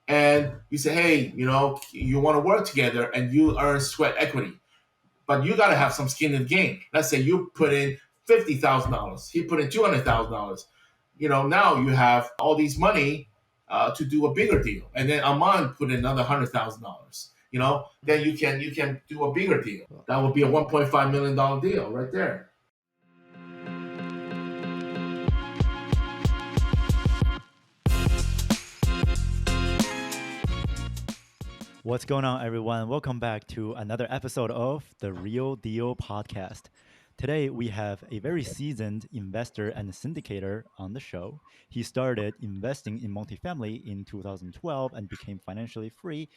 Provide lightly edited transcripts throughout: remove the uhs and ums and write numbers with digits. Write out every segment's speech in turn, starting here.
and you say, hey, you want to work together and you earn sweat equity, but you got to have some skin in the game. Let's say you put in $50,000, he put in $200,000. Now you have all these money to do a bigger deal, and then Aman put in another $100,000. Then you can do a bigger deal. Well, That would be a $1.5 million deal right there. What's going on, everyone? Welcome back to another episode of the Real Deal Podcast. Today, we have a very seasoned investor and syndicator on the show. He started investing in multifamily in 2012 and became financially free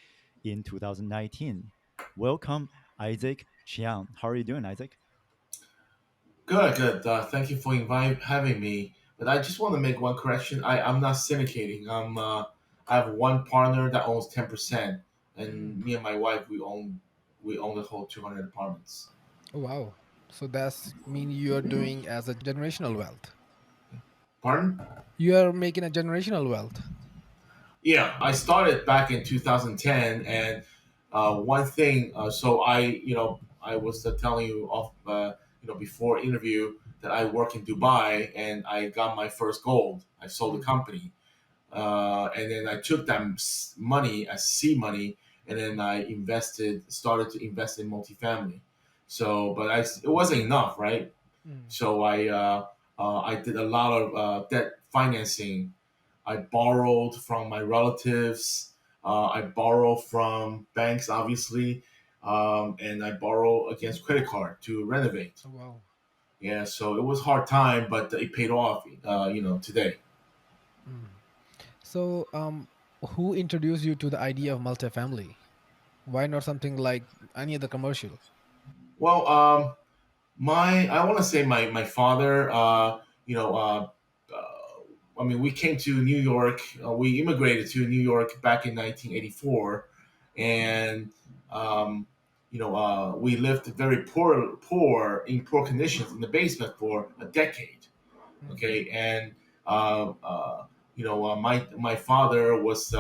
in 2019. Welcome, Isaac Chiang. How are you doing, Isaac? Good, good. Thank you for having me. But I just want to make one correction. I'm not syndicating. I have one partner that owns 10%, mm, and me and my wife we own the whole 200 apartments. oh, wow. So that's mean you're doing as a generational wealth. Pardon? You are making a generational wealth. Yeah, I started back in 2010, and one thing. So I was telling you off, before interview that I work in Dubai, and I got my first gold. I sold the Mm, company, and then I took that money as seed money, and then started to invest in multifamily. So, but it wasn't enough, right? mm, So I did a lot of debt financing. I borrowed from my relatives. I borrow from banks, obviously, and I borrow against credit card to renovate. oh, wow. Yeah, so it was hard time, but it paid off. Today. Mm. So, who introduced you to the idea of multifamily? Why not something like any other commercial? Well, my I want to say my father. I mean, we came to New York. We immigrated to New York back in 1984, and we lived very poor in poor conditions in the basement for a decade. Mm, Okay, and my father was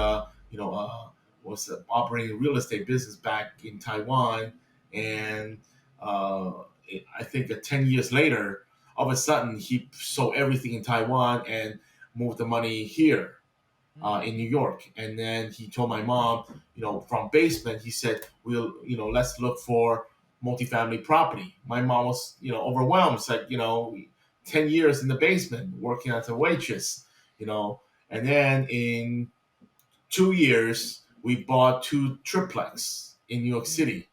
operating a real estate business back in Taiwan, and I think 10 years later, all of a sudden he sold everything in Taiwan and moved the money here mm, in New York. And then he told my mom, from basement, he said, let's look for multifamily property. My mom was, overwhelmed. Said, 10 years in the basement working as a waitress, you know. And then in 2 years, we bought two triplex in New York mm, City.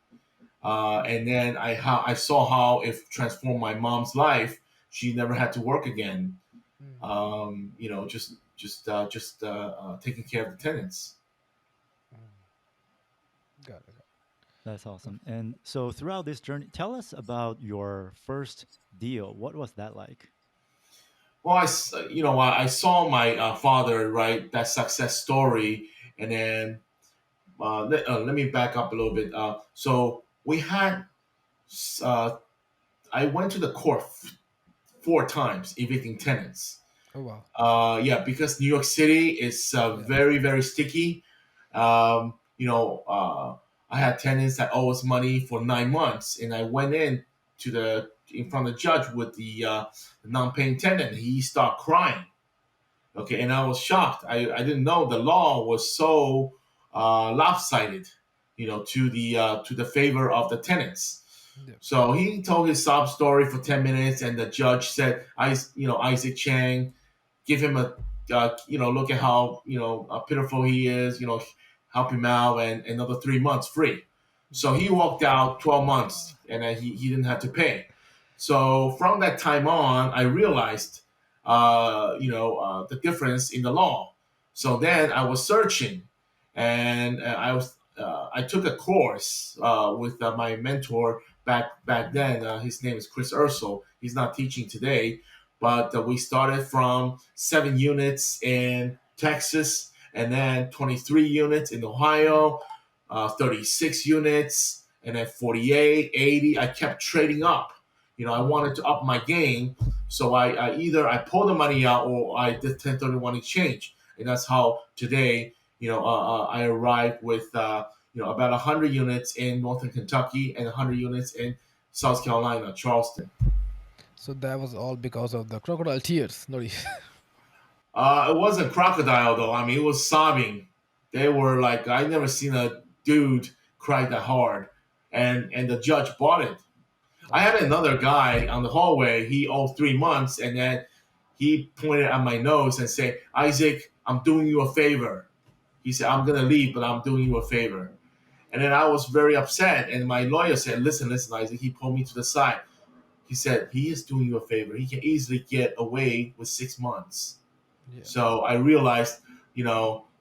And then I saw how it transformed my mom's life. She never had to work again. mm, Just taking care of the tenants. mm. Got it. That's awesome. And so, throughout this journey, tell us about your first deal. What was that like? Well, I saw my father, right, that success story, and then let me back up a little bit. So we had, uh, I went to the court 4 times evicting tenants. Oh, wow. Yeah, because New York City is Yeah. very, very sticky. I had tenants that owe us money for 9 months, and I went in front of the judge with the non-paying tenant. He started crying. Okay, and I was shocked. I didn't know the law was so lopsided, to the favor of the tenants. Yeah. So he told his sob story for 10 minutes, and the judge said, Isaac Chiang, give him look at how pitiful he is, help him out, and another 3 months free. So he walked out 12 months, and then he didn't have to pay. So from that time on, I realized, the difference in the law. So then I was searching, and I took a course with my mentor back then. His name is Chris Ursel. He's not teaching today, but we started from 7 units in Texas, and then 23 units in Ohio, 36 units, and then 48, 80. I kept trading up. I Mm, wanted to up my game, so I either I pull the money out or I did 1031 exchange, and that's how today. I arrived with about 100 units in northern Kentucky and 100 units in South Carolina, Charleston. So that was all because of the crocodile tears. No, It wasn't crocodile though. I mean, it was sobbing. They were like, I never seen a dude cry that hard, and the judge bought it. I oh, had another guy on the hallway. He owed 3 months, and then he pointed at my nose and said, "Isaac, I'm doing you a favor." He said, "I'm gonna leave, but I'm doing you a favor." And then I was very upset. And my lawyer said, "Listen, listen, Isaac." He pulled me to the side. He said, "He is doing you a favor. He can easily get away with 6 months." yeah, So I realized,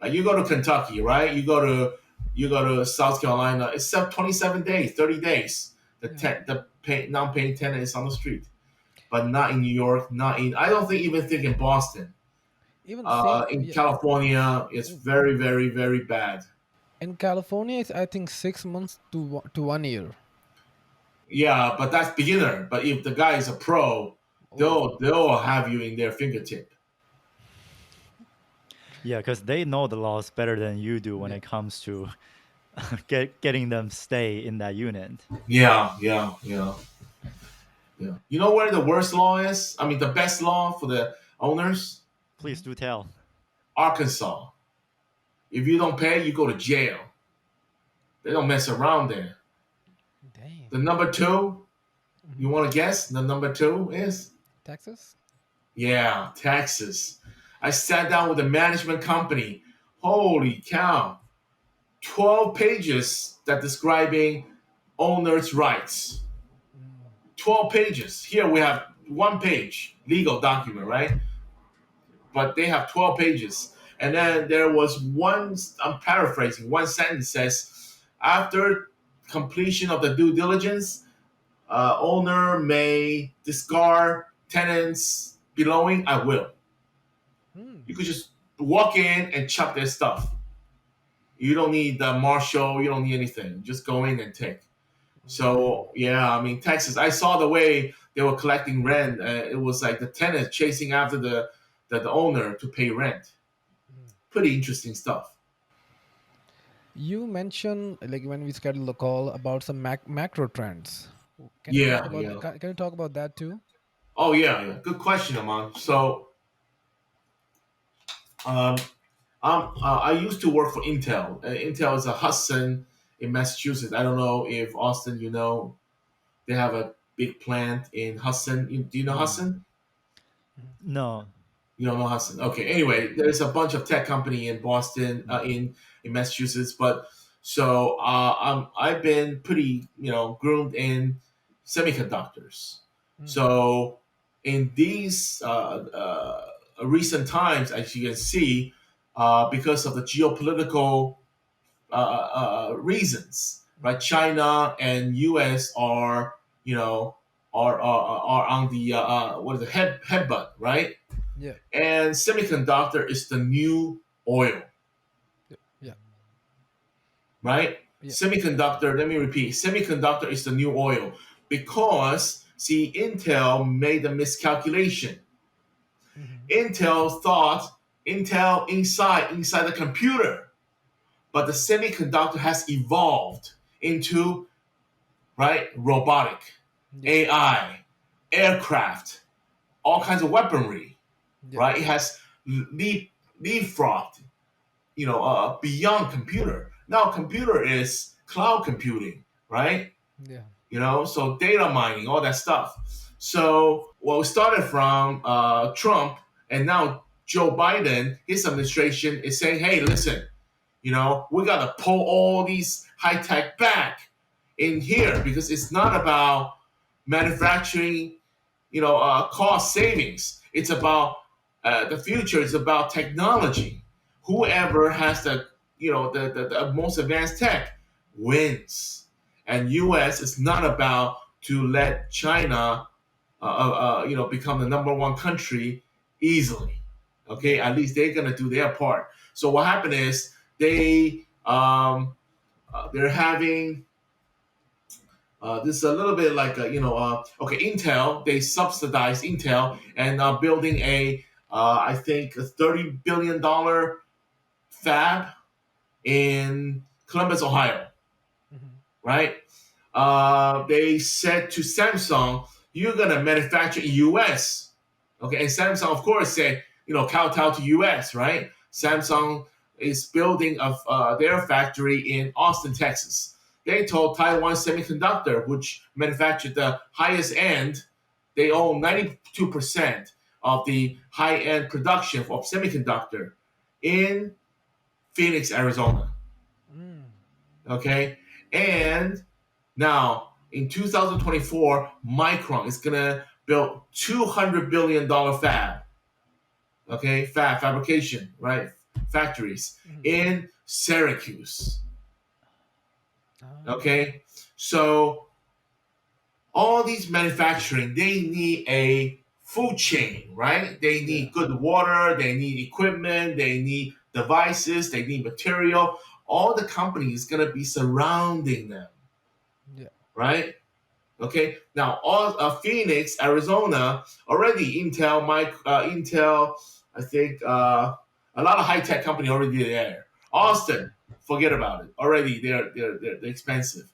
like you go to Kentucky, right? You go to South Carolina. It's 27 days, 30 days. yeah. Non-paying tenant is on the street, but not in New York. Not in. I don't think even think in Boston. Even same, In yeah. California, it's In very, very, very bad. in California, it's I think 6 months to 1 year. Yeah, but that's beginner. But if the guy is a pro, Oh, they'll have you in their fingertip. Yeah, because they know the laws better than you do when yeah. it comes to getting them stay in that unit. Yeah, yeah, yeah, yeah. You know where the worst law is? I mean, the best law for the owners? Please do tell. Arkansas. If you don't pay, you go to jail. They don't mess around there. Damn. The number two, you Hmm. want to guess? The number two is? Texas. Yeah, taxes. I sat down with the management company. Holy cow. 12 pages that describing owner's rights. Mm. 12 pages. Here we have 1 page, legal document, right? But they have 12 pages. And then there was one, I'm paraphrasing, one sentence says, after completion of the due diligence, owner may discard tenants belonging. I will. Mm. You could just walk in and chuck their stuff. You don't need the marshal. You don't need anything. Just go in and take. Damn. So yeah, I mean Texas. I saw the way they were collecting rent. It was like the tenant chasing after the owner to pay rent. Mm. Pretty interesting stuff. You mentioned like when we scheduled the call about some macro trends. Can you talk Yeah, about yeah. can you talk about that too? Oh yeah, yeah. Good question, Aman. So um, I used to work for Intel. Intel is a Hudson in Massachusetts. I don't know if Austin, they have a big plant in Hudson. Do you know Mm. Hudson? Mhm. No. You don't know Hudson. Okay. Anyway, there's a bunch of tech company in Boston, in Massachusetts. But so I've been pretty groomed in semiconductors. Mm. So in these recent times, as you can see, because of the geopolitical reasons, right? Mhm. China and U.S. are are on the what is the headbutt, right? Yeah. And semiconductor is the new oil, Yeah. Yeah. right? Yeah. Semiconductor, let me repeat, semiconductor is the new oil because see Intel made a miscalculation. Mhm. Intel thought Intel inside the computer, but the semiconductor has evolved into right robotic, Yeah. AI, aircraft, all kinds of weaponry, Yeah. right? It has leapfrogged beyond computer. Now computer is cloud computing, right? Yeah. So data mining, all that stuff. So well, it started from Trump, and now Joe Biden, his administration is saying, hey, listen, we got to pull all these high tech back in here because it's not about manufacturing, cost savings. It's about the future. It's about technology. Whoever has the most advanced tech wins. And U.S. is not about to let China, become the number one country easily. Yeah. Okay, at least they're gonna do their part. So what happened is they're having this is a little bit like okay, Intel, they subsidize Intel and building I think a $30 billion fab, in Columbus, Ohio, Mhm. right? They said to Samsung, "You're gonna manufacture in U.S." Okay, and Samsung, of course, said, kowtow to U.S. Right? Samsung is building their factory in Austin, Texas. They told Taiwan Semiconductor, which manufactured the highest end, they own 92% of the high end production of semiconductor in Phoenix, Arizona. Mm. Okay, and now in 2024, Micron is gonna build $200 billion fab. Okay, fabrication, right? Factories Mhm. in Syracuse. Ah. Okay, so all these manufacturing, they need a food chain, right? They Yeah. need good water, they need equipment, they need devices, they need material. All the companies gonna be surrounding them, Yeah. right? Okay, now all Phoenix, Arizona, already Intel, I think a lot of high tech company already there. Okay. Austin, forget about it. Already they're expensive.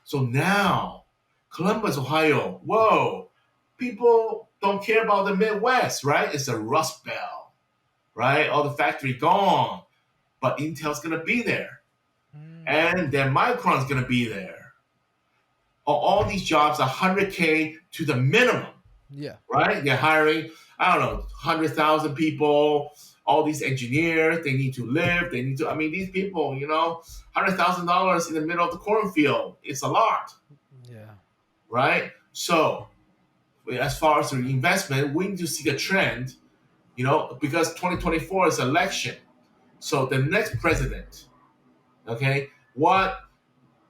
So now Columbus, Ohio, whoa, people don't care about the Midwest, right? It's a rust belt, right? All the factory gone, but Intel's gonna be there, Mm. and then Micron's gonna be there. All these jobs are 100K to the minimum, Yeah. right? They're hiring, I don't know, 100,000 people, all these engineers, they need to live, these people, $100,000 in the middle of the cornfield, it's a lot, Yeah. right? So, as far as the investment, we need to see the trend, because 2024 is election. So, the next president, okay, what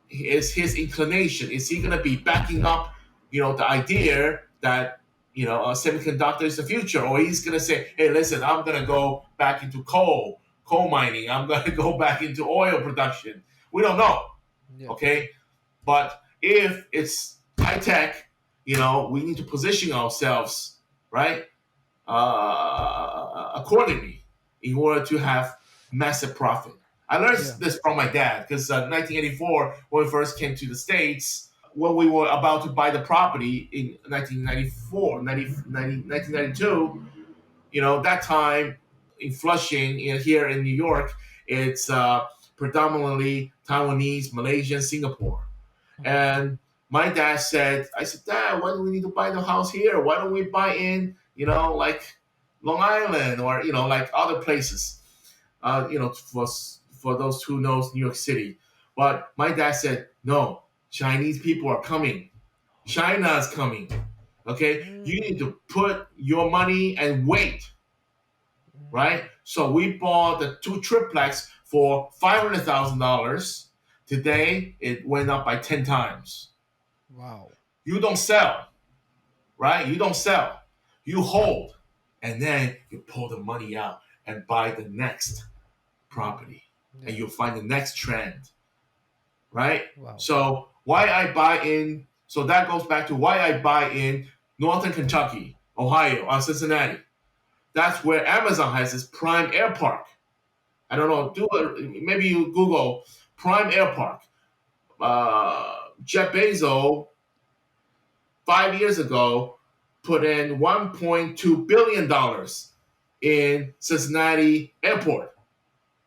is his inclination? Is he going to be backing up, the idea that a semiconductor is the future, or he's going to say, "Hey, listen, I'm going to go back into coal mining. I'm going to go back into oil production." We don't know, Yeah. okay? But if it's high tech, we need to position ourselves right accordingly in order to have massive profit. I learned Yeah. this from my dad because 1984, when we first came to the States, when we were about to buy the property in 1994, 1992, that time in Flushing, here in New York, it's predominantly Taiwanese, Malaysian, Singapore. Mhm. And my dad said, I said, "Dad, why do we need to buy the house here? Why don't we buy in, like Long Island or, like other places, for those who knows New York City." But my dad said, "No, Chinese people are coming. China is coming. Okay, you Mm. need to put your money and wait, Mm. right?" So we bought the two triplex for $500,000. Today it went up by 10 times. Wow. You don't sell, right? You don't sell. You hold, and then you pull the money out and buy the next Mm. property, and Yeah. you'll find the next trend, right? Wow. So why I buy in? So that goes back to why I buy in Northern Kentucky, Ohio, or Cincinnati. That's where Amazon has its Prime Air Park. I don't know. Maybe you Google Prime Air Park. Jeff Bezos 5 years ago put in $1.2 billion in Cincinnati Airport.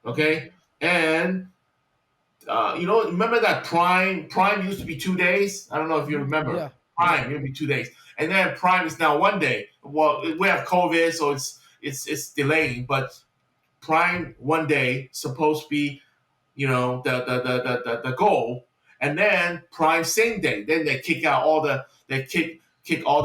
Mm. Okay, and remember that Prime used to be 2 days. I don't know if you Mhm. remember. Yeah. Yeah. Prime used to be 2 days, and then Prime is now 1 day. Well, we have COVID, so it's delaying, but Prime 1 day supposed to be the goal, and then Prime same day. Then they kick all the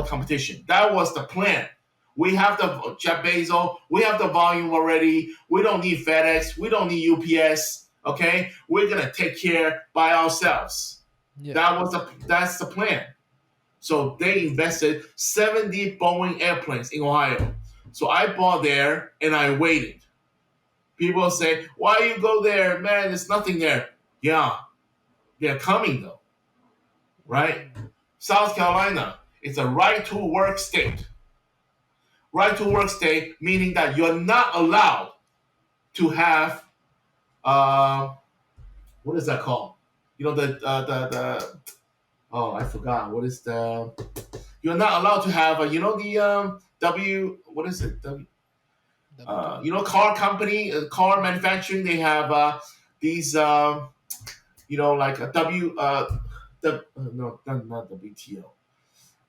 competition. That was the plan. We have the Jeff Bezos. We have the volume already. We don't need FedEx. We don't need UPS. Okay, we're gonna take care by ourselves. Yeah. That's the plan. So they invested 70 Boeing airplanes in Ohio. So I bought there and I waited. People say, "Why you go there, man? There's nothing there." Yeah, they're coming though, right? Mm. South Carolina, it's a right to work state. Right to work state meaning that you're not allowed to have What is that called? You know the oh, I forgot. What is the? You're not allowed to have a, you know, the W. What is it? W2. You know, car company, car manufacturing. They have these. You know, like a W. No, not WTO.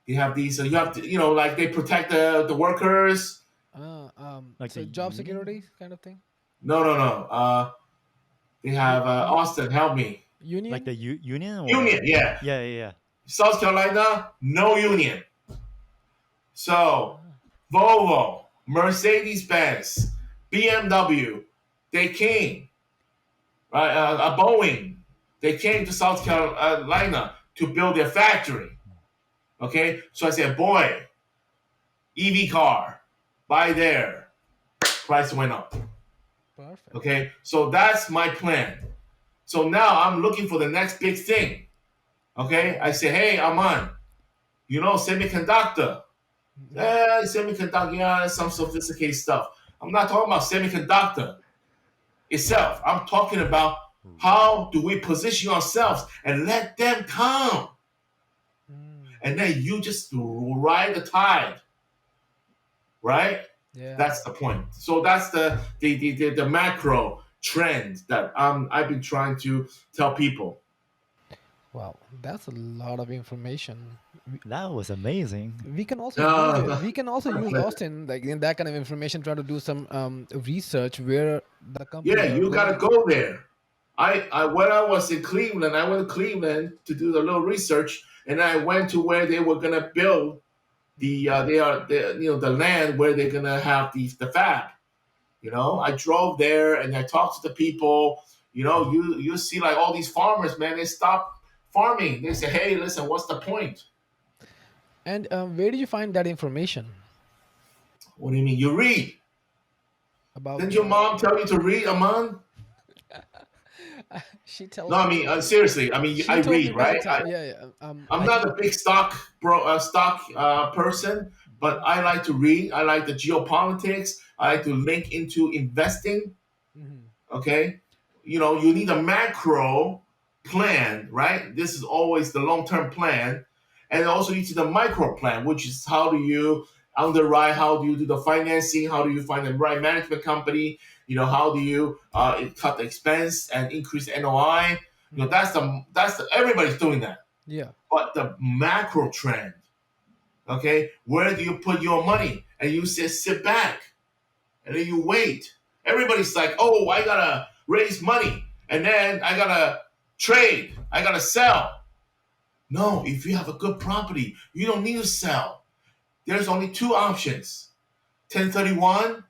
They have these. You have to, you know, like they protect the workers. Like the So job union, security kind of thing. No, no, no. They You, have you Austin. Help me. like union. the union, Union. or Yeah. yeah, yeah, yeah. South Carolina, no union. So Ah, Volvo, Mercedes Benz, BMW, they came, right? A Boeing, they came to South Carolina to build their factory. Okay, so I said, boy, EV car, buy there. Price went up. perfect. Okay, so that's my plan. So now I'm looking for the next big thing. Okay, I say, hey, Aman, you know, semiconductor. Mhm. Semiconductor, yeah, that's some sophisticated stuff. I'm not talking about semiconductor itself. I'm talking about right. how do we position ourselves and let them come. Mm. And then you just ride the tide, right? Yeah. That's the point. So that's the macro trend that I've been trying to tell people. Wow, that's a lot of information. That was amazing. We can also use it. Uh, We can also use Austin, like in that kind of information, try to do some research where the yeah, companies are you gotta going. go there. I when I was in Cleveland, I went to Cleveland to do the little research, and I went to where they were gonna build you know, the land where they're gonna have the fab. You know, I drove there and I talked to the people. You know, you see like all these farmers, man, they stop farming. They say, hey, listen, what's the point? And where do you find that information What do you mean? You read. about Didn't your the? mom tell you to read, Aman? She No, tells I me mean, to. seriously. I mean, She I told me read, many right? times. Yeah, yeah. I'm I not think. a big stock person, but I like to read. I like the geopolitics. I like to link into investing. Mhm. Okay, you know, you need a macro plan, right? This is always the long-term plan, and also you need the micro plan, which is how do you underwrite, how do you do the financing, how do you find the right management company, you know, how do you cut the expense and increase NOI. You know, Mhm. that's the everybody's doing that. Yeah. But the macro trend, okay, where do you put your money? And you sit back and then you wait. Everybody's like, oh, I gotta raise money and then I gotta trade, I gotta sell. No, if you have a good property, you don't need to sell. There's only two options: 1031,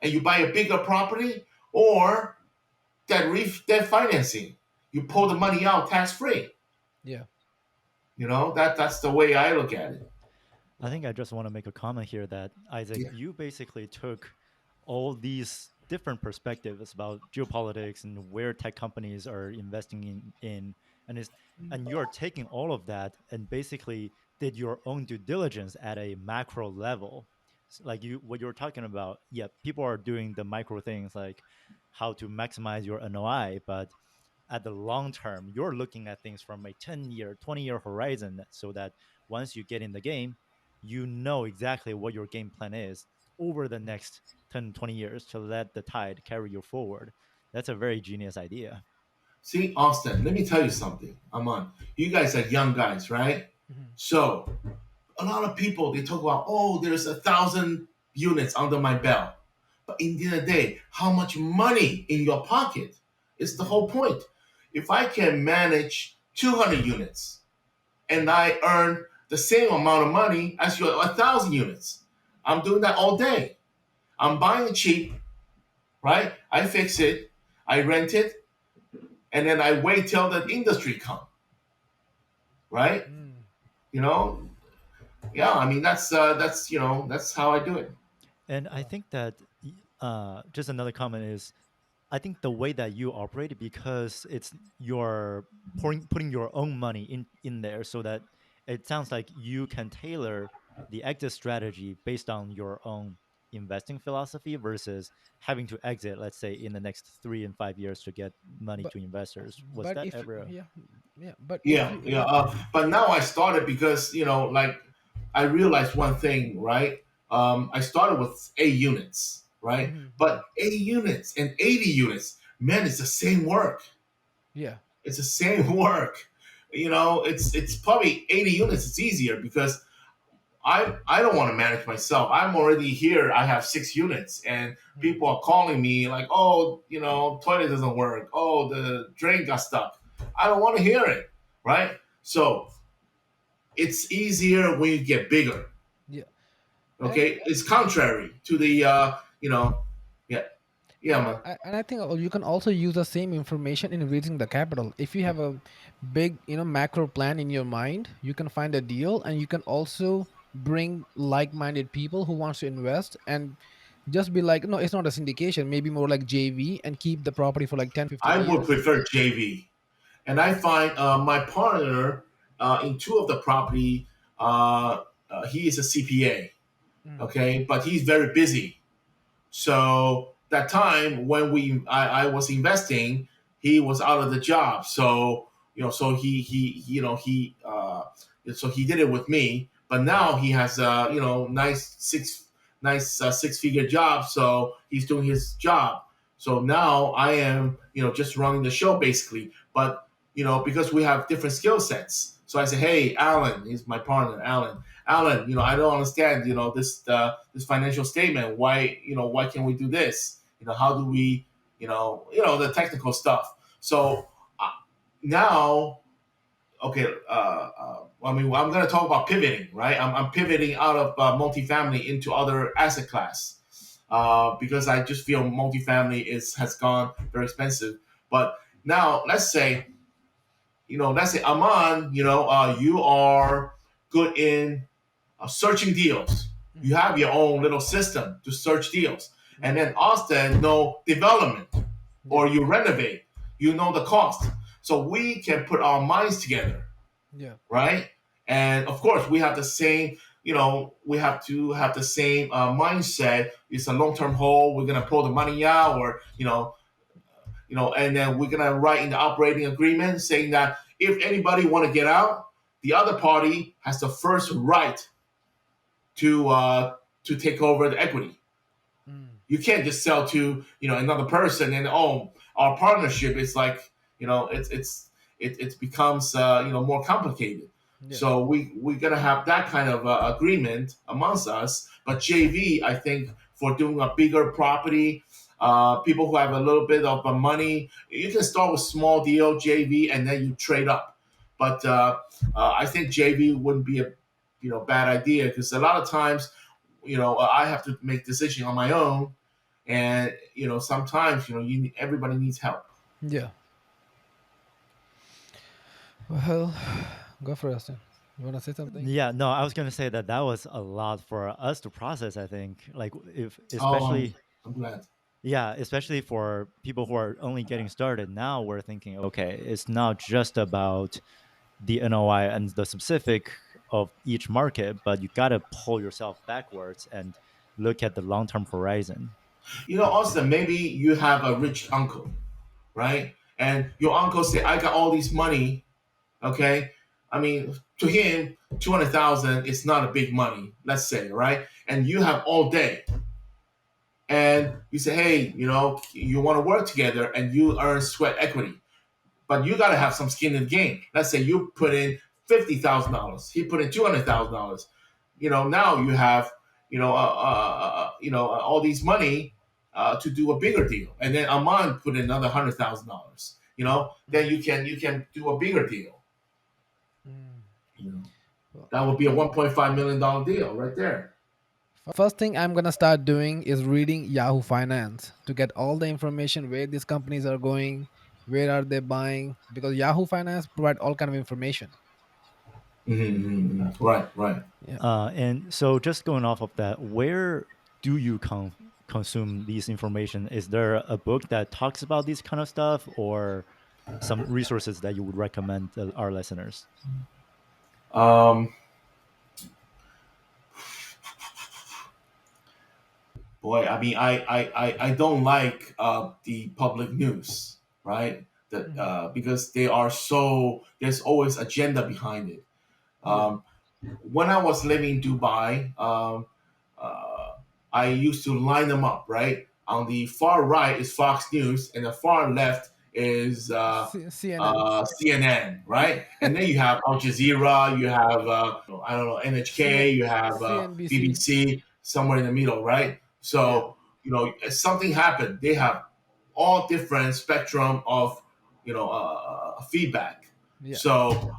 and you buy a bigger property, or debt financing. You pull the Mhm. money out tax free. Yeah. You know, that's the way I look at it. I think I just want to make a comment here that Isaac, Yeah. you basically took all these different perspectives about geopolitics and where tech companies are investing in and is and you're taking all of that and basically did your own due diligence at a macro level. Like you what you're talking about, yeah, people are doing the micro things like how to maximize your NOI, but at the long term, you're looking at things from a 10-year, 20-year horizon so that once you get in the game, you know exactly what your game plan is over the next 10, 20 years to let the tide carry you forward. That's a very genius idea. See, Austin, let me tell you something. Aman, you guys are young guys, right? Mhm. So a lot of people they talk about, oh, there's 1,000 units under my belt. But in the end of the day, how much money in your pocket is the Yeah. whole point. If I can manage 200 units and I earn the same amount of money as your 1,000 units, I'm doing that all day. I'm buying cheap, right? I fix it, I rent it, and then I wait till the industry come, right? Mm. You know, yeah. I mean, that's you know that's how I do it. And I Wow. think that just another comment is I think the way that you operate because it's you're putting your own money in there so that it sounds like you can tailor the exit strategy based on your own investing philosophy versus having to exit, let's say, in the next 3 and 5 years to get money but to investors? Was but that if ever? yeah, yeah, but if Yeah, you yeah. if But now I started because like I realized one thing, right? I started with A units, right? Mhm, mhm. But A units and 80 units, man, it's the same work. Yeah. It's the same work. It's probably 80 units. It's easier because I don't want to manage myself. I'm already here. I have 6 units, and Mhm. people are calling me like, "Oh, toilet doesn't work. Oh, the drain got stuck." I don't want to hear it, right? So it's easier when you get bigger. Yeah. and Okay, it's contrary to the yeah, yeah, man. and I think you can also use the same information in raising the capital. If you have a big, macro plan in your mind, you can find a deal, and you can also bring like-minded people who wants to invest, and just be like, no, it's not a syndication, maybe more like JV, and keep the property for like 10, I 15 would years. prefer JV, and I find my partner in two of the property. He is a CPA, Mm, okay, but he's very busy. So that time when I was investing, he was out of the job. So so he did it with me. But now he has nice 6 figure job. So he's doing his job. So now I am just running the show basically. But because we have different skill sets. So I say, hey, Alan, he's my partner, Alan. Alan, I don't understand, this financial statement. Why can't we do this? How do we, the technical stuff. So uh, now, okay, I mean, I'm going to talk about pivoting, right? I'm pivoting out of multifamily into other asset class because I just feel multifamily has gone very expensive. But now, let's say Aman, you are good in searching deals. You mhm. have your own little system to search deals. And Yeah. then Austin know development Yeah. or you renovate, you know the cost. So we can put our minds together, Yeah. right? And of course, we have the same, we have to have the same mindset. It's a long-term hold. We're gonna pull the money out, or and then we're gonna write in the operating agreement saying that if anybody want to get out, the other party has the first right to take over the equity. Mm. You can't just sell to another person and our partnership is like it becomes more complicated. Yeah. So we're gonna have that kind of agreement amongst us. But JV, I think, for doing a bigger property, people who have a little bit of money, you can start with small deal JV and then you trade up. But I think JV wouldn't be a bad idea because a lot of times I have to make decisions on my own, and sometimes everybody needs help. Yeah. Well, go for it, Austin. You want to say something? Yeah, no, I was gonna say that that was a lot for us to process. I think, like, if Oh, especially, I'm glad. yeah, especially for people who are only getting started now, we're thinking, okay, it's not just about the NOI and the specific of each market, but you got to pull yourself backwards and look at the long term horizon. Austin, maybe you have a rich uncle, right? And your uncle say, "I got all this money." Okay, I mean, to him, 200,000 is not a big money. Let's say, right? And you have all day, and you say, "Hey, you want to work together, and you earn sweat equity." But you got to have some skin in the game. Let's say you put in $50,000, he put in $200,000. Now you have all these money to do a bigger deal, and then Aman put in another $100,000. Then Mm. you can do a bigger deal. Mm. You know Well, that would be a $1.5 million deal right there. first thing I'm gonna start doing is reading Yahoo Finance to get all the information where these companies are going, where are they buying, because Yahoo Finance provide all kind of information. Right, right. Yeah. And so, just going off of that, where do you consume these information? Is there a book that talks about these kind of stuff, or some resources that you would recommend our listeners? Um, Boy, I mean, I don't like the public news, right? That Hmm. because they are so there's always agenda behind it. Yeah. Um, when I was living in Dubai, uh, I used to line them up, right? On the far right is Fox News, and the far left is CNN. CNN, right? And then you have Al Jazeera, you have I don't know NHK, you have CNBC. BBC, somewhere in the middle, right? Yeah. So if something happened, they have all different spectrum of feedback. Yeah. So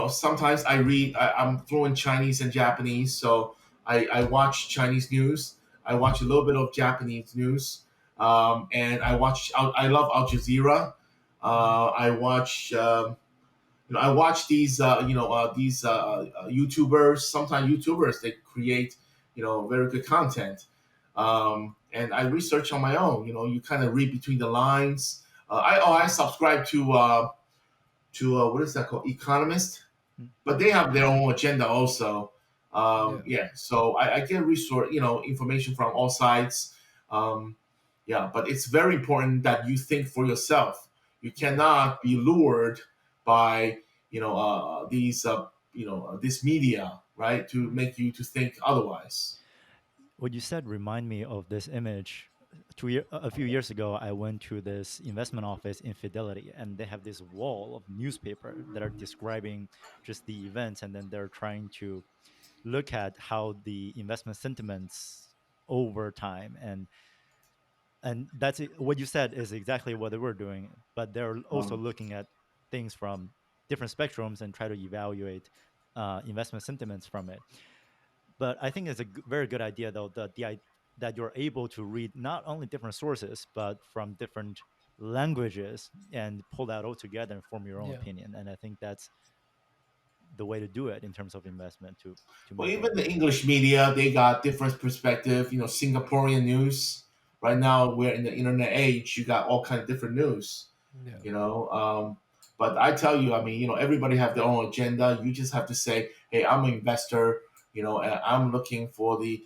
sometimes I'm fluent Chinese and Japanese, so I watch Chinese news. I watch a little bit of Japanese news, and I love Al Jazeera. Mhm. I watch these YouTubers. Sometimes YouTubers they create very good content, and I research on my own. You kind of read between the lines. I subscribe to what is that called, Economist, but they Okay. have their own agenda also. Yeah. Yeah, so I get resource information from all sides. Um, yeah, but it's very important that you think for yourself. You Yeah. cannot be lured by this media, right, to Mhm. make you to think otherwise. What you said remind me of this image. A few years ago, I went to this investment office in Fidelity, and they have this wall of newspaper that are describing just the events, and then they're trying to look at how the investment sentiments over time, and what you said is exactly what they were doing. But they're also Um, looking at things from different spectrums and try to evaluate investment sentiments from it. But I think it's a very good idea, though, that you're able to read not only different sources but from different languages and pull that all together and form your own Yeah. opinion. And I think that's the way to do it in terms of investment to Well, make even a the English media, they got different perspective. Singaporean news. Right now, we're in the internet age. You got all kind of different news. Yeah. You know, but I tell you, I mean, everybody have their own agenda. You just have to say, hey, I'm an investor. And I'm looking for the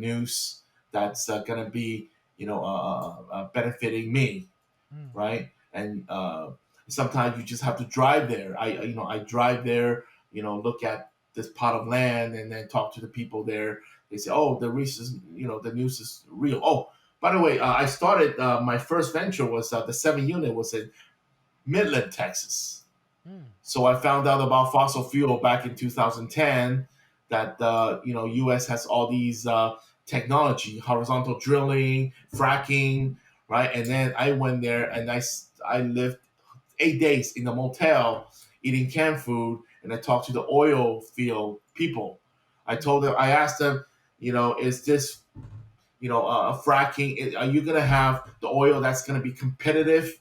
news that's gonna be benefiting me, Mm. right? And sometimes you just have to drive there. I drive there, look at this plot of land, and then talk to the people there. They say, oh, the news is real. Oh, by the way, I started my first venture was the 7 unit was in Midland, Texas. Mm. So I found out about fossil fuel back in 2010 that US has all these technology, horizontal drilling, fracking, right? And then I went there and I lived 8 days in a motel eating canned food, and I talked to the oil field people. Mm. I asked them, is this fracking? Are you gonna have the oil that's gonna be competitive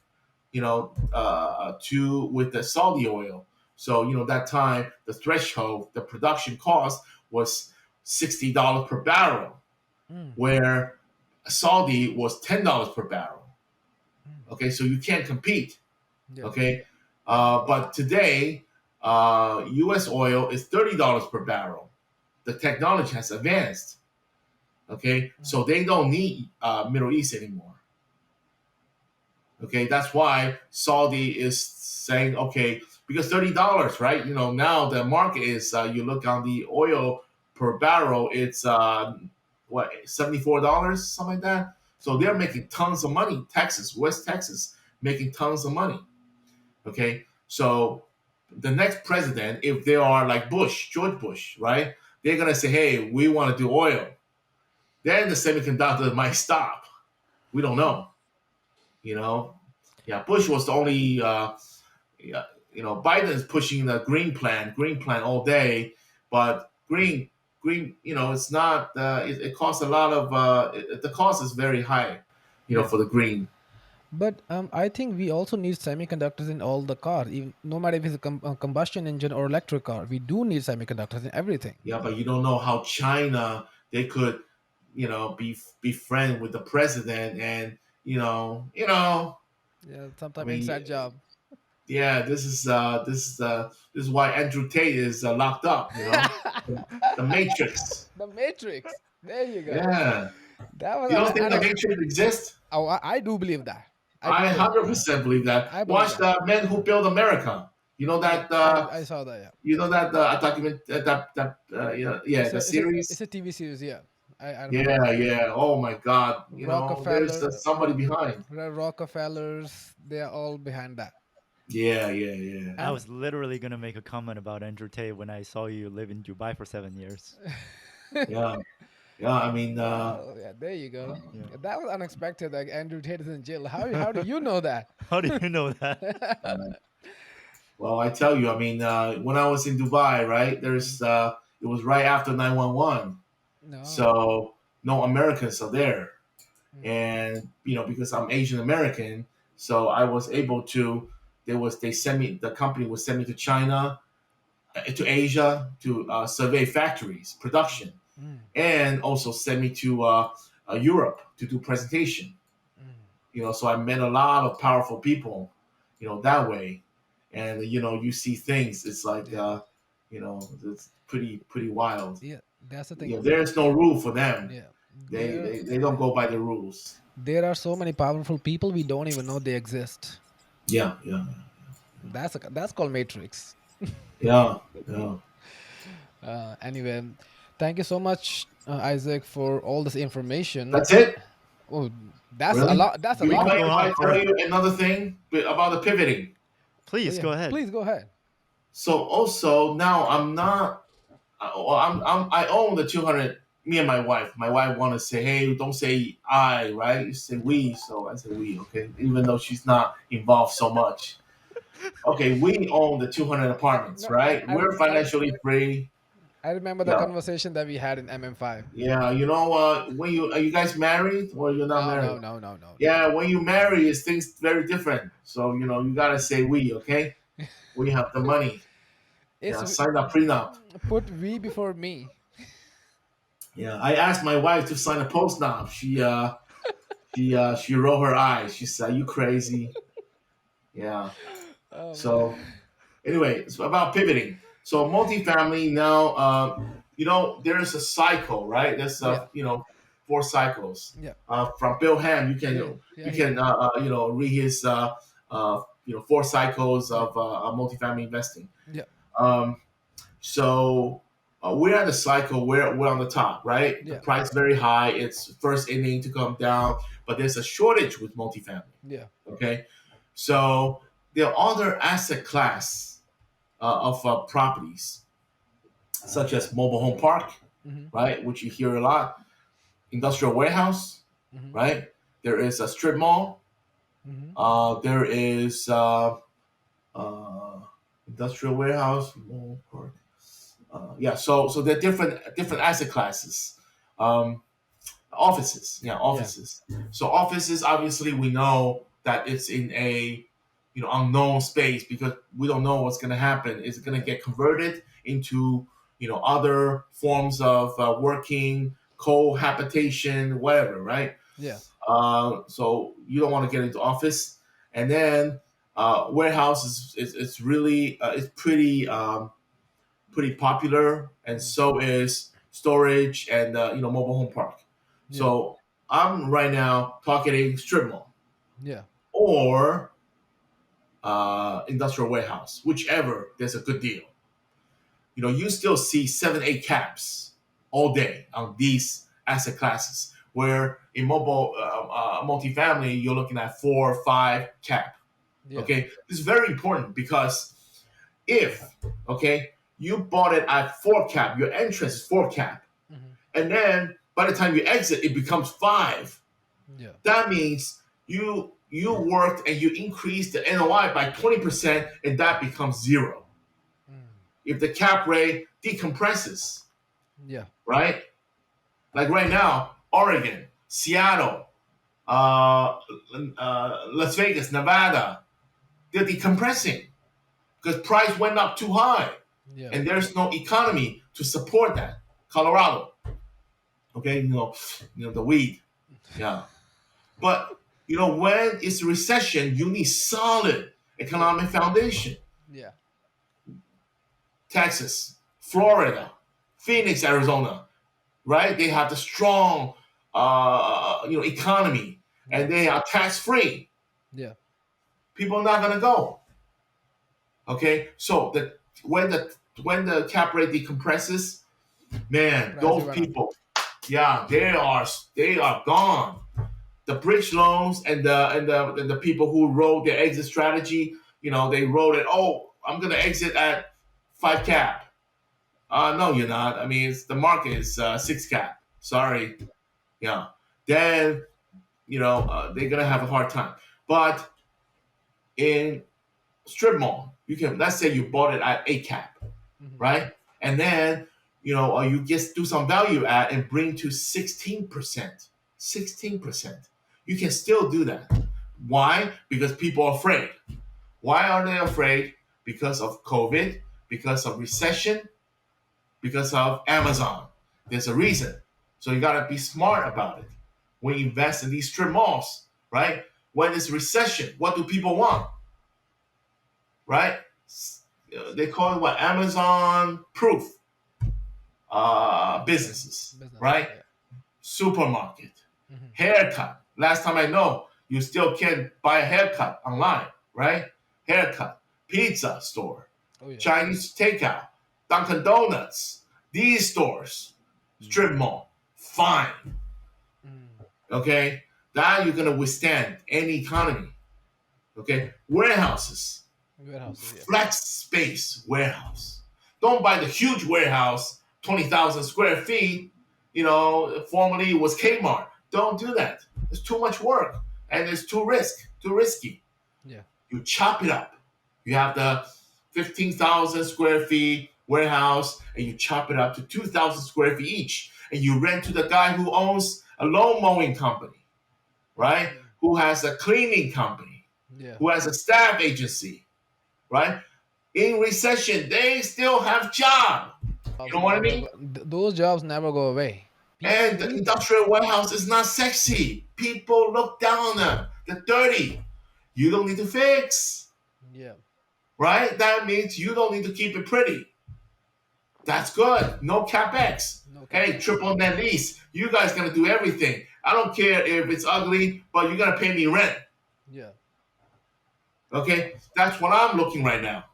to with the Saudi oil? So that time the threshold, the production cost was $60 per barrel, Mm. where Saudi was $10 per barrel. Mm. Okay, so you can't compete. Yeah. Okay, but today U.S. oil is $30 per barrel. The technology has advanced. Okay, so Mm. they don't need Middle East anymore. Okay, that's why Saudi is saying, okay, because $30, right? Now the market is you look on the oil per barrel, it's what, $74, something like that. So they're Yeah. making tons of money. Texas, West Texas, making tons of money. Okay, so the next president, if they are like Bush, George Bush, right? They're gonna say, hey, we want to do oil. Then the semiconductor might stop. We don't know. You know, yeah, Bush was the only. Yeah, Biden's pushing the green plan all day, but green, it's not. It costs a lot of. The cost is very high, Yeah. for the green. But I think we also need semiconductors in all the cars, even no matter if it's a combustion engine or electric car. We do need semiconductors in everything. Yeah, but you don't know how China they could, be friend with the president, and Yeah, I sometimes inside mean, job. yeah, this is why Andrew Tate is locked up. The Matrix. The Matrix. There you go. Yeah. That was You don't think the unexpected. Matrix exists? Oh, I do believe that. I I do believe. 100% believe that. I believe Watch that. the Men Who Built America. You know Yeah, that. I saw that. Yeah, You know that document that yeah, the it's series. a TV series. Yeah, I remember Yeah, that. yeah. Oh my God. There's Rockefeller, somebody behind. Rockefellers, they are all behind that. Yeah, yeah, yeah, I And was literally gonna make a comment about Andrew Tate when I saw you live in Dubai for 7 years. yeah, yeah. I mean, well, yeah, there you go. Yeah. Yeah, that was unexpected. Like Andrew Tate is in jail. How do you know that? How do you know that? well, I tell you, I mean, when I was in Dubai, right? It was right after 911, No. so no Americans are there, Mm, and because I'm Asian American, so I was able to. They sent me the company would send me to China, to Asia to survey factories, production, mm, and also send me to Europe to do presentation. mm. So I met a lot of powerful people, that way, and you see things. It's like Yeah, it's pretty wild. yeah. That's the thing. There's no rule for them. Yeah, They, there they they don't go by the rules. there are so many powerful people we don't even know they exist. Yeah, yeah, That's called Matrix. yeah, yeah. Anyway, thank you so much, Isaac, for all this information. That's it. Oh, that's a Really? lot. That's a We You can lot. mind go if on I tell for. you another thing about the pivoting? Please Yeah, go ahead. please go ahead. So also now I'm not. Well, I own the 200. Me and my wife. My wife want to say, "Hey, don't say I, right? You say Yeah. we." So I say we, okay. Even though she's not involved so much. Okay, we own the 200 apartments, No, right? We're financially free. I remember the Yeah, conversation that we had in MM5. yeah. When you are you guys married or you're not No, married? no, no, no, no, no. Yeah, when you marry, it's things very different. So you gotta say we, okay? We have the money. It's Yeah, sign a prenup. put we before me. Yeah, I asked my wife to sign a postnup. She rolled her eyes. She said, "You crazy?" Yeah. Oh man. So anyway, it's about pivoting. So multifamily now, there is a cycle, right? There's Yeah, 4 cycles. yeah, From Bill Ham, yeah, yeah. you can read his 4 cycles Yeah, of multifamily investing. yeah, Um, So we're at the cycle. We're on the top, right? The yeah, price very high. It's first inning to come down, but there's a shortage with multifamily. yeah, Okay, so there are other asset class of properties such as mobile home park, mm-hmm, right, which you hear a lot. Industrial warehouse, mm-hmm, right? There is a strip mall. mm-hmm. There is uh, industrial warehouse, mall park. Yeah, so they're different asset classes. Um, Offices, yeah, Yeah, offices. So offices, obviously, we know that it's in a unknown space because we don't know what's going to happen. Is it going to yeah, get converted into other forms of working, cohabitation, whatever, right? yeah, So you don't want to get into office, and then warehouse is really it's pretty popular, and mm, so is storage and mobile home park. yeah, So I'm right now targeting strip mall yeah, or industrial warehouse, whichever there's a good deal. You still see 7, 8 caps all day on these asset classes. Where in multifamily, you're looking at 4 or 5 cap. yeah, Okay, this is very important because if you bought it at 4 cap, your entrance is 4 cap, mm-hmm, and then by the time you exit, it becomes 5. yeah, That means you worked and you increased the NOI by 20%, and that becomes 0 mm, if the cap rate decompresses, yeah, right? Like right now, Oregon, Seattle, Las Vegas, Nevada, they're decompressing because price went up too high, yeah, and there's no economy to support that. Colorado, okay, the weed, yeah. But when it's a recession, you need solid economic foundation. yeah, Texas, Florida, Phoenix, Arizona, right? They have the strong economy, Yeah. and they are tax free, Yeah. people are not gonna go. Okay, so when the cap rate decompresses, man, Price will those run up. people, yeah, they are gone. The bridge loans and the people who wrote their exit strategy, they wrote it. Oh, I'm gonna exit at 5 cap. No, you're not. I mean, the market is 6 cap. Sorry, yeah. Then they're gonna have a hard time. But in strip mall, you can, let's say you bought it at 8 cap, Hmm. right? And then you just do some value add and bring to 16%. 16%. You can still do that. Why? Because people are afraid. Why are they afraid? Because of COVID, because of recession, because of Amazon. There's a reason. So you gotta be smart about it. When you invest in these strip malls, right? When it's recession, what do people want? Right? They call it what? Amazon proof businesses, Businesses. right? Yeah. Supermarket, Hmm. haircut. Last time I know, you still can buy a haircut online, right? Haircut, pizza store, Oh yeah. Chinese takeout, Dunkin' Donuts. These stores, strip Mm. mall, fine. Mm. Okay, that you're gonna withstand any economy. Okay, warehouses, Warehouses. Yeah. flex space warehouse. Don't buy the huge warehouse, 20,000 square feet. Formerly it was Kmart. Don't do that. It's too much work and it's too risky. Yeah. You chop it up. You have the 15,000 square feet warehouse and you chop it up to 2,000 square feet each. And you rent to the guy who owns a lawn mowing company, right? Mm. Who has a cleaning company, Yeah. who has a staff agency, right? In recession, they still have job. You Jobs know what I never mean? go. Those jobs never go away. People And the need them. industrial warehouse is not sexy. People look down on them. They're dirty. You don't need to fix, Yeah. right? That means you don't need to keep it pretty. That's good. No capex. No Hey, capex. triple net lease. You guys gonna do everything. I don't care if it's ugly, but you're gonna pay me rent. Yeah. Okay, that's what I'm looking right now.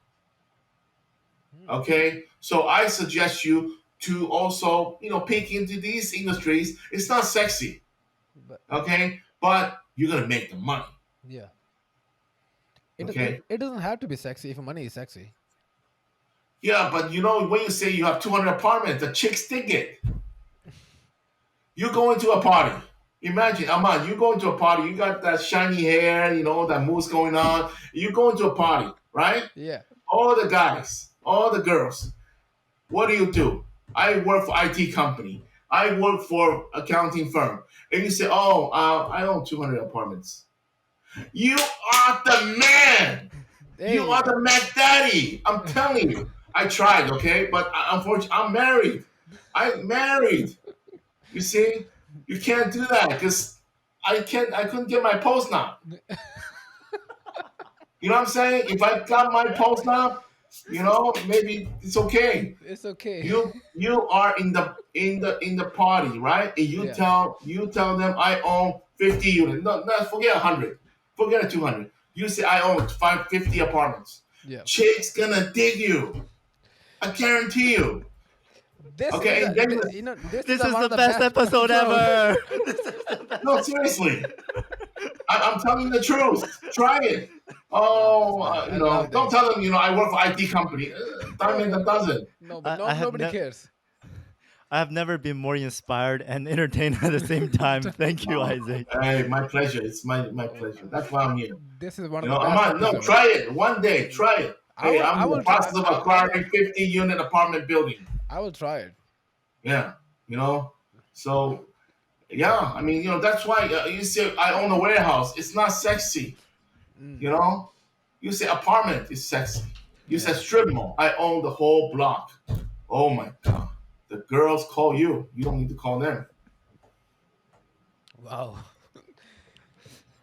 Mm. Okay, so I suggest you to also peek into these industries. It's not sexy, But okay, but you're gonna make the money. yeah, Okay, it doesn't have to be sexy if money is sexy. yeah, but when you say you have 200 apartments, the chicks dig it. You go into a party. Imagine, Aman, you go into a party. You got that shiny hair, that mousse going on. You go into a party, right? Yeah. All the guys, all the girls. What do? I work for IT company. I work for accounting firm. And you say, oh, I own 200 apartments. You are the man. You are Hey. the Mac Daddy. I'm telling you. I tried, okay? But unfortunately, I'm married. I'm married. You see? You can't do that because I couldn't get my post now. You know what I'm saying? If I got my post now, maybe it's okay. It's okay. You are in the party, right? And you Yeah. tell them I own 50 units. No, no, forget 100, forget 200. You say I own 550 apartments. Yeah. Chick's gonna dig you. I guarantee you. This is Okay, and the, then this is This is one the of the best best episode episodes. ever. This is the no, best. seriously, I'm telling you the truth. Try it. I love this, Oh, man. I love don't this. tell them I work for IT company. Dime in a Oh, dozen. no, but I, no, I have nobody ne- cares. I have never been more inspired and entertained at the same time. Thank you, Oh, Isaac. hey, my pleasure. It's my Oh, pleasure. That's why I'm here. this is one of the best Aman, no, episodes. try it one day. Try it. Hey, I'm I in the will try. process of acquiring 50-unit apartment building. I will try it. Yeah, so yeah, I mean, that's why you say I own a warehouse. It's not sexy, Mm. you know. You say apartment is sexy. You say Yeah. strip mall. I own the whole block. Oh my god, the girls call you. You don't need to call them. Wow.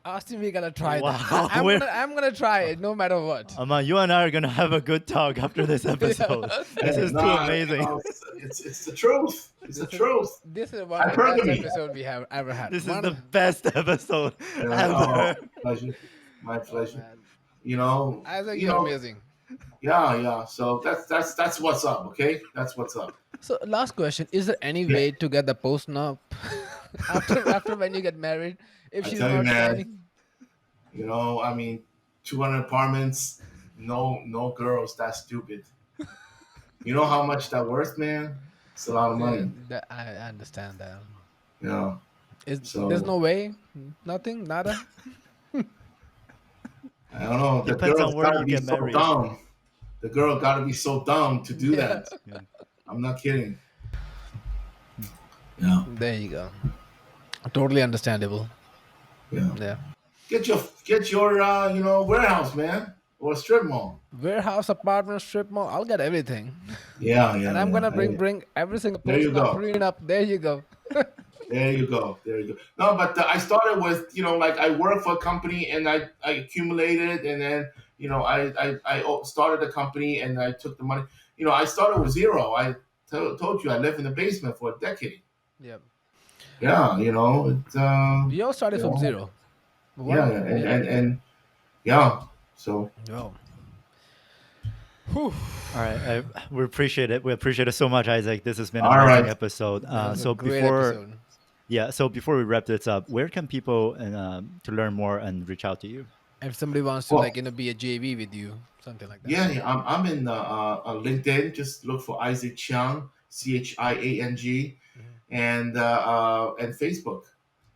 Austin, we gotta try that. Wow, I'm we're gonna I'm gonna try it no matter what. you and I are gonna have a good talk after this Yeah. episode. This Hey, is too nah, amazing. it's the truth. It's the This is truth. this is one of the best Hypergamy. episode we have ever had. This is One the of best episode Oh, ever. pleasure. My oh pleasure. man, You know, Isaac, you you're know, amazing. yeah, yeah. So that's what's up. Okay, that's what's up. So last question: is there any Yeah, way to get the post up after when you get married? If I she's tell you, not man. signing, I mean, 200 apartments, no girls. That's stupid. You know how much that worth, man? It's a lot of yeah, money. I understand that. You know, Is there's so no way? Nothing, nada. I don't know. The Depends on girl's where got to you be get so married. dumb. The girl got to be so dumb to do Yeah, that. Yeah. I'm not kidding. Hmm. Yeah, there you go. Totally understandable. yeah. Yeah. Get your warehouse, man, or strip mall. Warehouse, apartment, strip mall. I'll get everything, Yeah, and yeah, I'm yeah. gonna bring every single There post you up, go. prenup. There you go. There you go. There you go. No, but I started with like I worked for a company and I accumulated and then I started a company and I took the money. I started with zero. I told you I lived in the basement for a decade. Yep. Yeah, We all started you from know, zero. yeah, One. yeah, and Yep. and and yeah. So Oh. Whew. All right, we appreciate it. We appreciate it so much, Isaac. This has been an all amazing right. episode. That was a So great before, episode. yeah, so before we wrap this up, where can people to learn more and reach out to you? If somebody wants to Well, be a JV with you, something like that. yeah. I'm in LinkedIn. Just look for Isaac Chiang, Chiang, Mhm. and Facebook.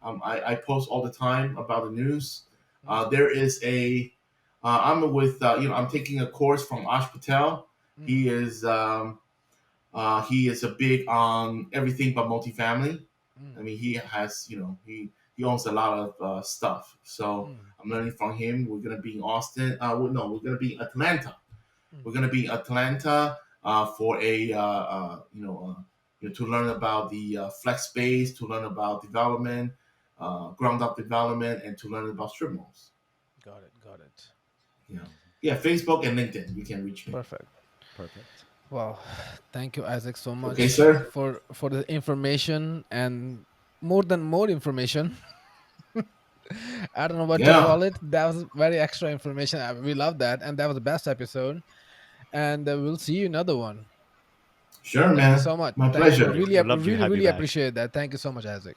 I post all the time about the news. Mm, There is I'm with I'm taking a course from Ash Patel. mm, He is a big on everything but multifamily. I mm, mean, he has he owns a lot of stuff. So mm, I'm learning from him. We're gonna be in Austin. No, we're gonna be in Atlanta. mm. We're gonna be in Atlanta for to learn about the flex space, to learn about development, ground up development, and to learn about strip malls. Got it. Got it. Yeah, Mhm. yeah. Facebook and LinkedIn. You can reach me. Perfect. Perfect. Wow. Thank you, Isaac, so Okay, much sir. for the information and more information. I don't know what to Yeah, call it. That was very extra information. We love that, and that was the best episode. And we'll see you another one. sure, Thank you man. so much. My Thank you. pleasure. Would love to Really, have you really back. appreciate that. Thank you so much, Isaac.